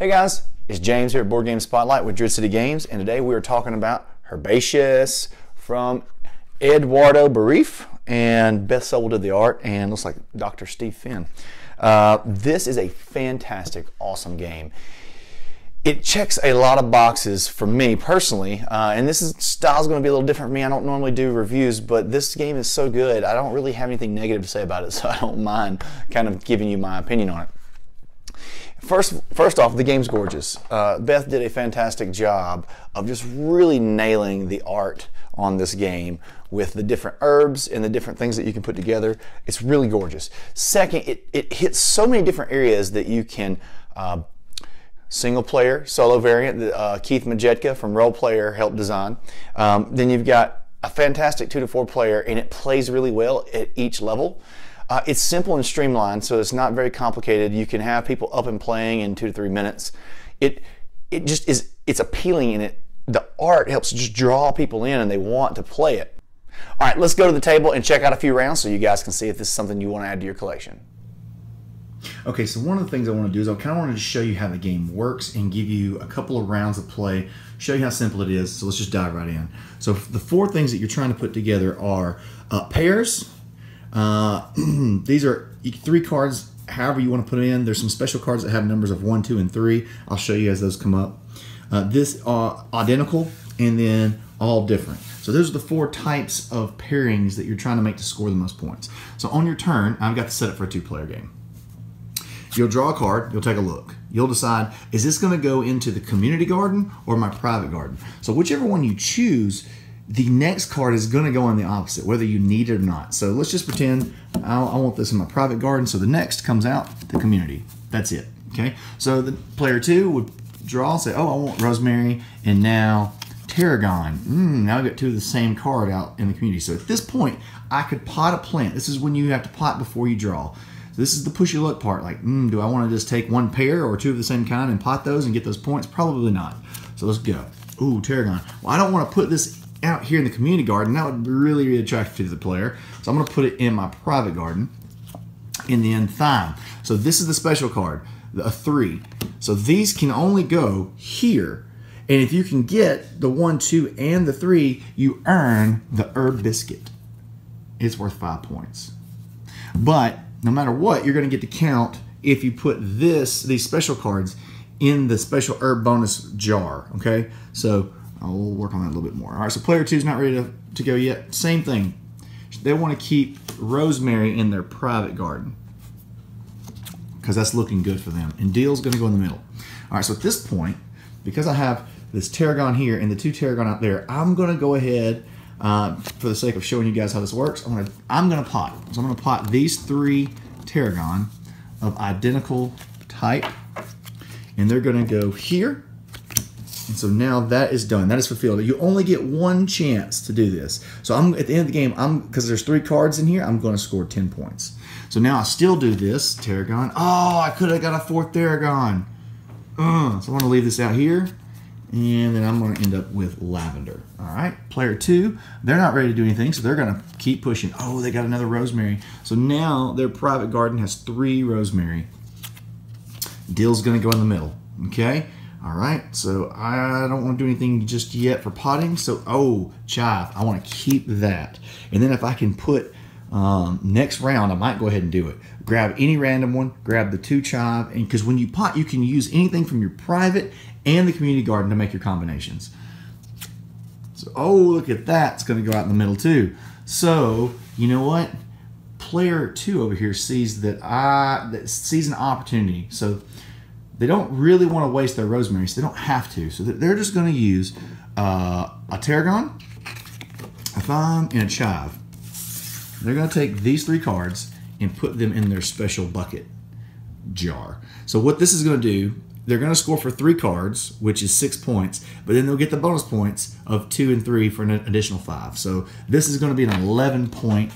Hey guys, it's James here at Board Game Spotlight with Druid City Games, and today we are talking about Herbaceous from Eduardo Barif, and Beth Sobel did the art, and looks like Dr. Steve Finn. This is a fantastic, awesome game. It checks a lot of boxes for me personally, and style's going to be a little different for me. I don't normally do reviews, but this game is so good, I don't really have anything negative to say about it, so I don't mind kind of giving you my opinion on it. First off, the game's gorgeous. Beth did a fantastic job of just really nailing the art on this game with the different herbs and the different things that you can put together. It's really gorgeous. Second, it hits so many different areas that you can single player, solo variant that Keith Majetka from Role Player helped design. Then you've got a fantastic 2 to 4 player, and it plays really well at each level. It's simple and streamlined, so it's not very complicated. You can have people up and playing in 2 to 3 minutes. It just is, it's appealing, and the art helps just draw people in and they want to play it. All right, let's go to the table and check out a few rounds so you guys can see if this is something you want to add to your collection. Okay, so one of the things I want to do is I kind of wanted to show you how the game works and give you a couple of rounds of play, show you how simple it is. So let's just dive right in. So the 4 things that you're trying to put together are pairs. These are 3 cards, however you want to put it in. There's some special cards that have numbers of 1, 2, and 3. I'll show you as those come up. This are identical and then all different. So those are the 4 types of pairings that you're trying to make to score the most points. So on your turn, I've got to set it for a 2-player game. You'll draw a card, you'll take a look. You'll decide, is this going to go into the community garden or my private garden? So whichever one you choose, the next card is going to go in the opposite, whether you need it or not. So let's just pretend I want this in my private garden, so the next comes out the community. That's it, okay? So the player 2 would draw, say, oh, I want rosemary, and now tarragon. Now I've got 2 of the same card out in the community. So at this point, I could pot a plant. This is when you have to pot before you draw. So this is the push your luck part, like, do I want to just take 1 pair or 2 of the same kind and pot those and get those points? Probably not. So let's go. Ooh, tarragon. Well, I don't want to put this out here in the community garden. That would be really, really attractive to the player. So I'm going to put it in my private garden. And then thyme. So this is the special card, a 3. So these can only go here. And if you can get the 1, 2, and the 3, you earn the herb biscuit. It's worth 5 points. But no matter what, you're going to get to count if you put these special cards in the special herb bonus jar. Okay, so I'll work on that a little bit more. All right, so player 2 is not ready to go yet. Same thing. They want to keep rosemary in their private garden because that's looking good for them. And deal's going to go in the middle. All right, so at this point, because I have this tarragon here and the 2 tarragon out there, I'm going to go ahead, for the sake of showing you guys how this works, I'm going to pot. So I'm going to pot these 3 tarragon of identical type, and they're going to go here. And so now that is done. That is fulfilled. You only get 1 chance to do this. So I'm at the end of the game, because there's 3 cards in here, I'm going to score 10 points. So now I still do this tarragon. Oh, I could have got a 4th tarragon. So I'm going to leave this out here, and then I'm going to end up with lavender. All right, player 2, they're not ready to do anything, so they're going to keep pushing. Oh, they got another rosemary. So now their private garden has 3 rosemary. Deal's going to go in the middle. Okay. All right, so I don't want to do anything just yet for potting. So, oh, chive, I want to keep that. And then if I can put next round, I might go ahead and do it. Grab any random one, grab the 2 chive, and because when you pot, you can use anything from your private and the community garden to make your combinations. So, oh, look at that. It's going to go out in the middle too. So, you know what? Player 2 over here sees that sees an opportunity. So they don't really want to waste their rosemary, so they don't have to. So they're just going to use a tarragon, a thyme, and a chive. They're going to take these 3 cards and put them in their special bucket jar. So what this is going to do, they're going to score for 3 cards, which is 6 points, but then they'll get the bonus points of 2 and 3 for an additional 5. So this is going to be an 11-point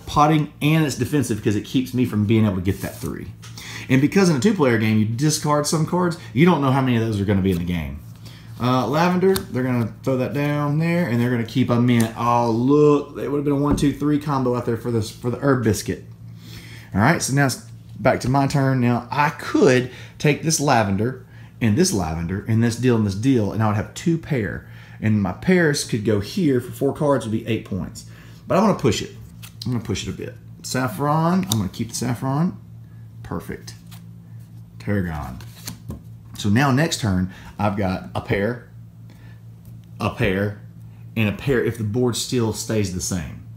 potting, and it's defensive because it keeps me from being able to get that 3. And because in a 2-player game, you discard some cards, you don't know how many of those are going to be in the game. Lavender, they're going to throw that down there, and they're going to keep a mint. Oh, look, it would have been a 1, 2, 3 combo out there for the herb biscuit. All right, so now it's back to my turn. Now, I could take this lavender and this lavender, and this deal, and I would have 2 pair. And my pairs could go here for 4 cards would be 8 points. But I want to push it. I'm going to push it a bit. Saffron, I'm going to keep the saffron. Perfect. Tarragon. So now next turn, I've got a pair, and a pair if the board still stays the same.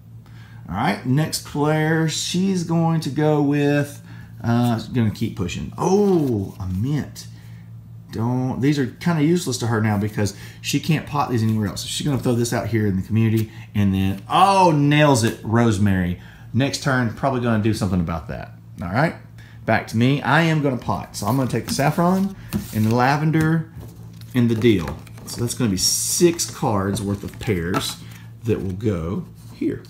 All right, next player, she's going to go with, going to keep pushing. Oh, a mint. These are kind of useless to her now because she can't pot these anywhere else. So she's going to throw this out here in the community, and then, oh, nails it, rosemary. Next turn, probably going to do something about that. All right, back to me. I am going to pot. So I'm going to take the saffron and the lavender and the deal. So that's going to be 6 cards worth of pairs that will go here.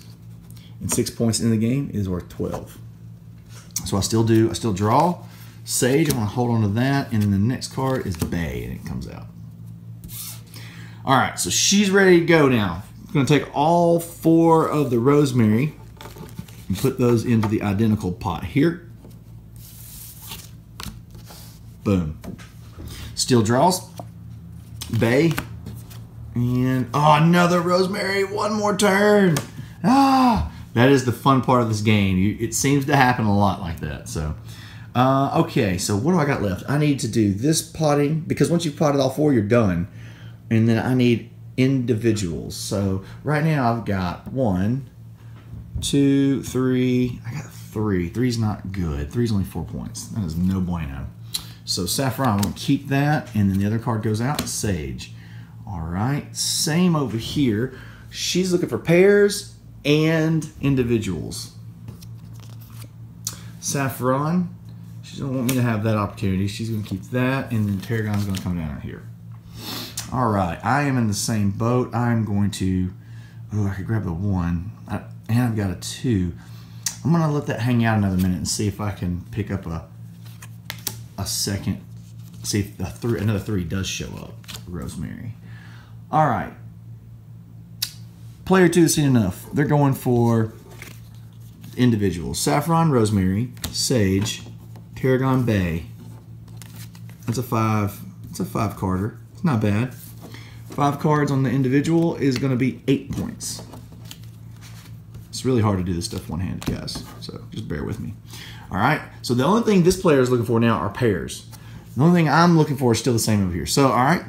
And 6 points in the game is worth 12. So I still draw. Sage, I'm going to hold on to that, and then the next card is Bay, and it comes out. All right, so she's ready to go now. I'm going to take all 4 of the rosemary and put those into the identical pot here. Boom. Still draws. Bay. And, oh, another rosemary. One more turn. Ah, that is the fun part of this game. It seems to happen a lot like that, so... okay, so what do I got left? I need to do this potting, because once you've potted all 4, you're done. And then I need individuals. So right now I've got 1, 2, 3. I got 3. 3's not good. 3's only 4 points. That is no bueno. So saffron, I'm going to keep that, and then the other card goes out, sage. All right, same over here. She's looking for pairs and individuals. Saffron. She doesn't want me to have that opportunity. She's going to keep that, and then Tarragon's going to come down here. All right, I am in the same boat. I'm going to, oh, I could grab the 1, and I've got a 2. I'm going to let that hang out another minute and see if I can pick up a second, see if another 3 does show up. Rosemary. All right. Player 2 has seen enough. They're going for individuals. Saffron, rosemary, sage, Tarragon Bay. That's a 5. It's a 5-carder. It's not bad. 5 cards on the individual is going to be 8 points. It's really hard to do this stuff one-handed, guys. So just bear with me. All right. So the only thing this player is looking for now are pairs. The only thing I'm looking for is still the same over here. So all right,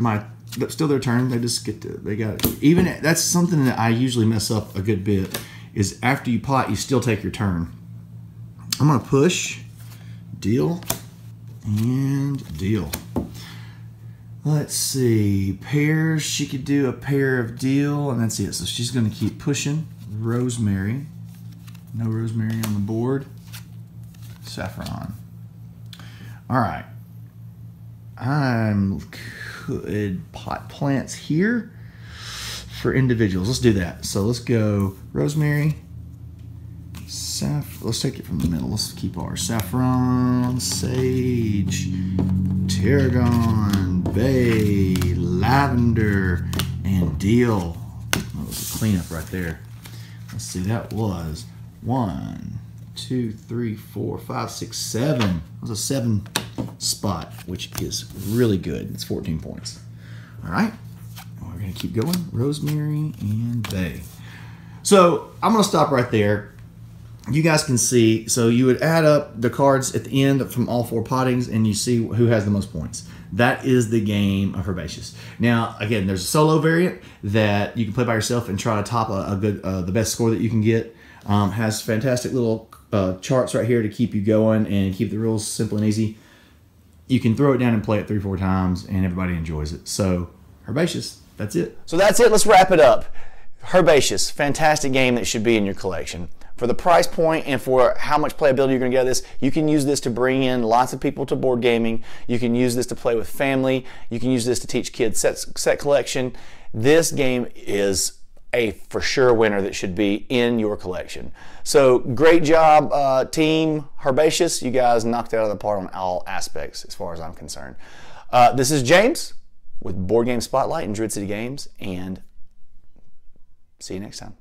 still their turn. They just get to. They got it. Even that's something that I usually mess up a good bit. Is after you pot, you still take your turn. I'm going to push. Deal and deal. Let's see, pairs. She could do a pair of deal, and that's it. So she's going to keep pushing. Rosemary. No rosemary on the board. Saffron. All right. I'm could pot plants here for individuals. Let's do that. So let's go rosemary. Let's take it from the middle. Let's keep ours. Saffron, sage, tarragon, bay, lavender, and deal. That was a cleanup right there. Let's see, that was 1, 2, 3, 4, 5, 6, 7. That was a 7 spot, which is really good. It's 14 points. All right, we're gonna keep going. Rosemary and bay. So I'm gonna stop right there. You guys can see, so you would add up the cards at the end from all 4 pottings, and you see who has the most points. That is the game of Herbaceous. Now, again, there's a solo variant that you can play by yourself and try to top the best score that you can get. Has fantastic little charts right here to keep you going and keep the rules simple and easy. You can throw it down and play it 3-4 times, and everybody enjoys it. So, Herbaceous, that's it. So that's it. Let's wrap it up. Herbaceous, fantastic game that should be in your collection. For the price point and for how much playability you're going to get out of this, you can use this to bring in lots of people to board gaming. You can use this to play with family. You can use this to teach kids set collection. This game is a for sure winner that should be in your collection. So great job, team Herbaceous. You guys knocked it out of the park on all aspects as far as I'm concerned. This is James with Board Game Spotlight and Druid City Games, and see you next time.